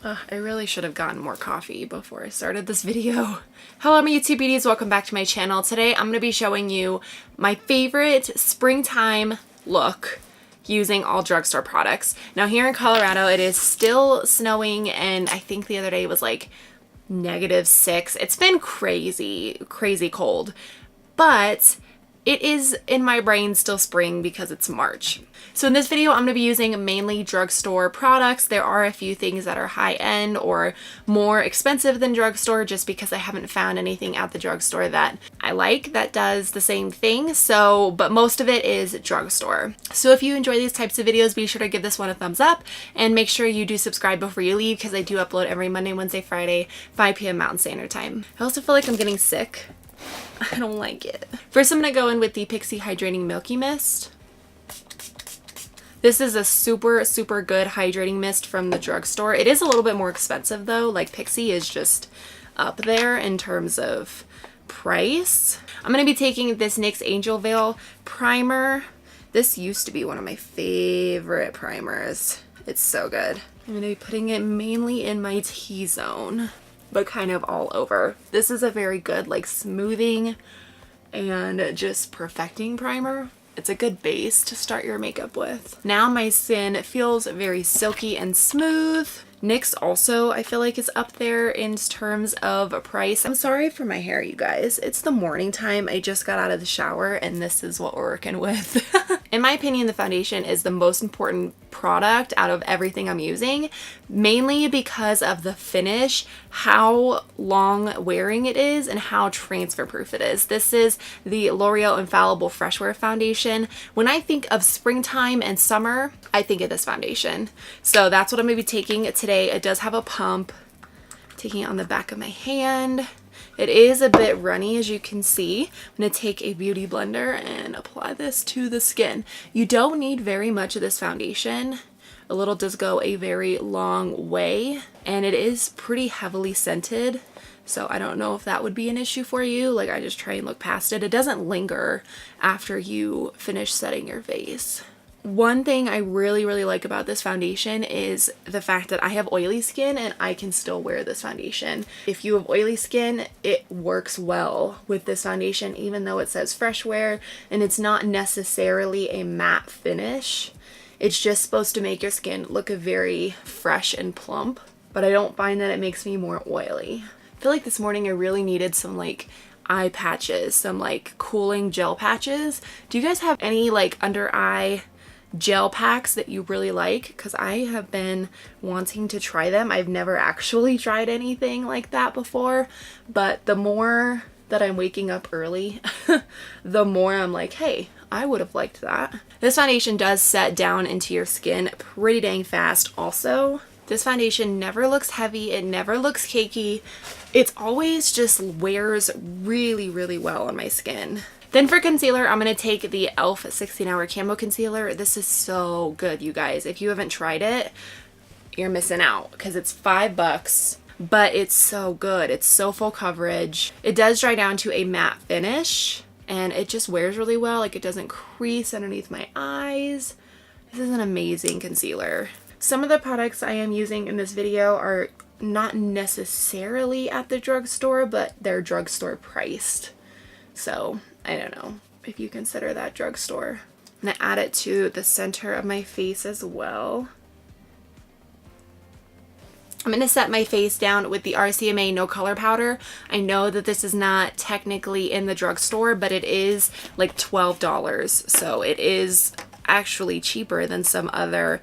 I really should have gotten more coffee before I started this video. Hello my YouTube beauties, welcome back to my channel. Today I'm going to be showing you my favorite springtime look using all drugstore products. Now here in Colorado it is still snowing and I think the other day it was like -6. It's been crazy cold, but it is in my brain still spring because it's March. So in this video, I'm going to be using mainly drugstore products. There are a few things that are high end or more expensive than drugstore just because I haven't found anything at the drugstore that I like that does the same thing. But most of it is drugstore. So if you enjoy these types of videos, be sure to give this one a thumbs up and make sure you do subscribe before you leave because I do upload every Monday, Wednesday, Friday, 5 p.m. Mountain Standard Time. I also feel like I'm getting sick. I don't like it. First, I'm going to go in with the Pixi Hydrating Milky Mist. This is a super good hydrating mist from the drugstore. It is a little bit more expensive though. Like Pixi is just up there in terms of price. I'm going to be taking this NYX Angel Veil primer. This used to be one of my favorite primers. It's so good. I'm going to be putting it mainly in my T-zone, but kind of all over. This is a very good like smoothing and just perfecting primer. It's a good base to start your makeup with. Now my skin feels very silky and smooth. NYX also I feel like is up there in terms of price. I'm sorry for my hair, you guys. It's the morning time. I just got out of the shower and this is what we're working with. In my opinion, the foundation is the most important product out of everything I'm using, mainly because of the finish, how long wearing it is, and how transfer proof it is. This is the L'Oreal Infallible Fresh Wear Foundation. When I think of springtime and summer, I think of this foundation. So that's what I'm going to be taking today. It does have a pump. Taking it on the back of my hand. It is a bit runny, as you can see. I'm going to take a beauty blender and apply this to the skin. You don't need very much of this foundation. A little does go a very long way, and it is pretty heavily scented. So I don't know if that would be an issue for you. Like, I just try and look past it. It doesn't linger after you finish setting your face. One thing I really like about this foundation is the fact that I have oily skin and I can still wear this foundation. If you have oily skin, it works well with this foundation, even though it says fresh wear and it's not necessarily a matte finish. It's just supposed to make your skin look very fresh and plump, but I don't find that it makes me more oily. I feel like this morning I really needed some like eye patches, some like cooling gel patches. Do you guys have any like under eye gel packs that you really like? Because I have been wanting to try them. I've never actually tried anything like that before, but the more that I'm waking up early, the more I'm like, hey, I would have liked that. This foundation does set down into your skin pretty dang fast also. This foundation never looks heavy, it never looks cakey. It's always just wears really well on my skin. Then for concealer, I'm going to take the e.l.f. 16-Hour Camo Concealer. This is so good, you guys. If you haven't tried it, you're missing out because it's $5, but it's so good. It's so full coverage. It does dry down to a matte finish and it just wears really well. Like, it doesn't crease underneath my eyes. This is an amazing concealer. Some of the products I am using in this video are not necessarily at the drugstore, but they're drugstore priced. So I don't know if you consider that drugstore. I'm going to add it to the center of my face as well. I'm going to set my face down with the RCMA No Color Powder. I know that this is not technically in the drugstore, but it is like $12. So it is actually cheaper than some other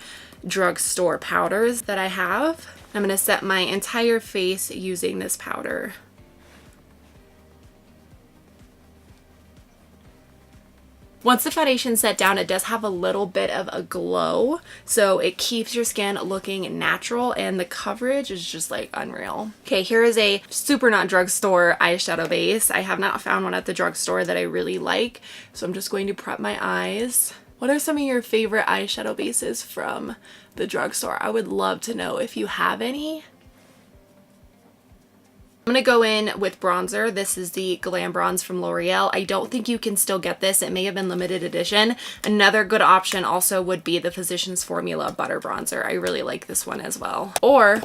drugstore powders that I have. I'm going to set my entire face using this powder. Once the foundation's set down, it does have a little bit of a glow, so it keeps your skin looking natural and the coverage is just like unreal. Okay, here is a super not drugstore eyeshadow base. I have not found one at the drugstore that I really like, so I'm just going to prep my eyes. What are some of your favorite eyeshadow bases from the drugstore? I would love to know if you have any. I'm going to go in with bronzer. This is the Glam Bronze from L'Oreal. I don't think you can still get this. It may have been limited edition. Another good option also would be the Physicians Formula Butter Bronzer. I really like this one as well. Or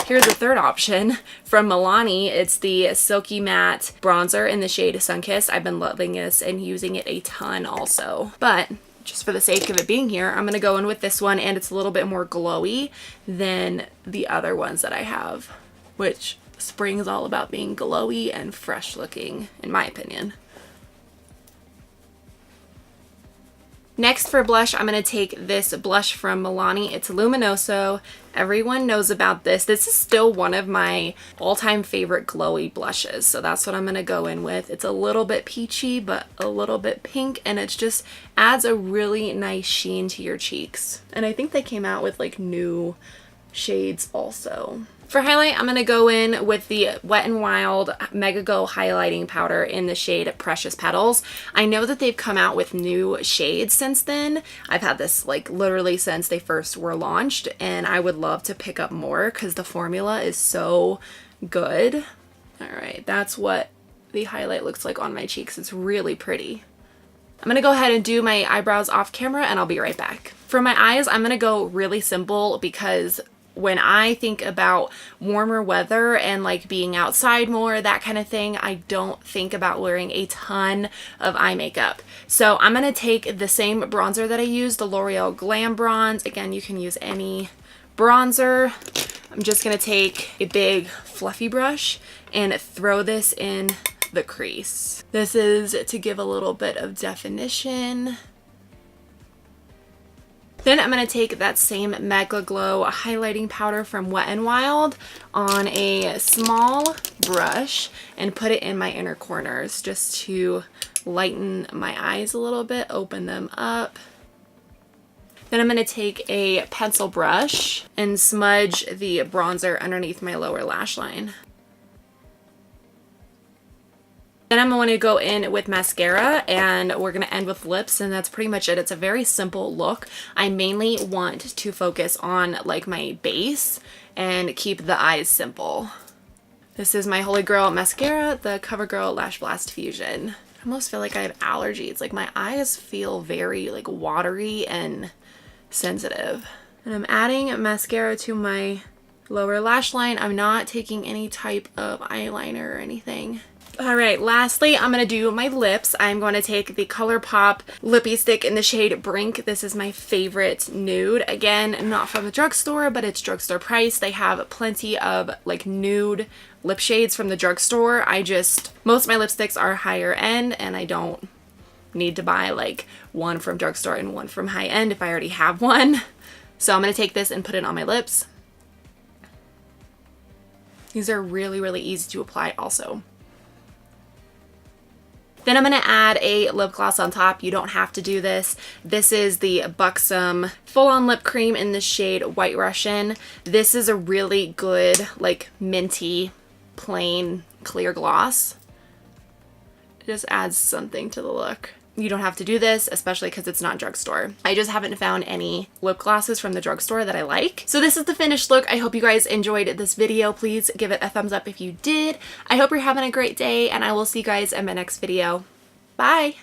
Here's the third option from Milani. It's the Silky Matte Bronzer in the shade Sunkissed. I've been loving this and using it a ton also. But just for the sake of it being here, I'm going to go in with this one, and it's a little bit more glowy than the other ones that I have, which spring is all about being glowy and fresh looking, in my opinion. Next for blush, I'm going to take this blush from Milani. It's Luminoso. Everyone knows about this. This is still one of my all-time favorite glowy blushes, so that's what I'm going to go in with. It's a little bit peachy, but a little bit pink, and it just adds a really nice sheen to your cheeks. And I think they came out with like new shades also. For highlight, I'm going to go in with the Wet n Wild MegaGlo highlighting powder in the shade Precious Petals. I know that they've come out with new shades since then. I've had this like literally since they first were launched, and I would love to pick up more because the formula is so good. All right, that's what the highlight looks like on my cheeks. It's really pretty. I'm going to go ahead and do my eyebrows off camera, and I'll be right back. For my eyes, I'm going to go really simple because when I think about warmer weather and like being outside more, that kind of thing, I don't think about wearing a ton of eye makeup. So I'm going to take the same bronzer that I used, the L'Oreal Glam Bronze. Again, you can use any bronzer. I'm just going to take a big fluffy brush and throw this in the crease. This is to give a little bit of definition. Then I'm going to take that same MegaGlo highlighting powder from Wet n Wild on a small brush and put it in my inner corners just to lighten my eyes a little bit, open them up. Then I'm going to take a pencil brush and smudge the bronzer underneath my lower lash line. Then I'm going to go in with mascara, and we're going to end with lips, and that's pretty much it. It's a very simple look. I mainly want to focus on like my base and keep the eyes simple. This is my Holy Grail mascara, the CoverGirl LashBlast Fusion. I almost feel like I have allergies. Like my eyes feel very like watery and sensitive. And I'm adding mascara to my lower lash line. I'm not taking any type of eyeliner or anything. All right, lastly, I'm going to do my lips. I'm going to take the ColourPop Lippie stick in the shade Brink. This is my favorite nude. Again, not from the drugstore, but it's drugstore price. They have plenty of like nude lip shades from the drugstore. Most of my lipsticks are higher end, and I don't need to buy like one from drugstore and one from high end if I already have one. So I'm going to take this and put it on my lips. These are really, really easy to apply also. Then I'm going to add a lip gloss on top. You don't have to do this. This is the Buxom Full-On Lip Cream in the shade White Russian. This is a really good, like, minty, plain, clear gloss. It just adds something to the look. You don't have to do this, especially because it's not drugstore. I just haven't found any lip glosses from the drugstore that I like. So this is the finished look. I hope you guys enjoyed this video. Please give it a thumbs up if you did. I hope you're having a great day, and I will see you guys in my next video. Bye!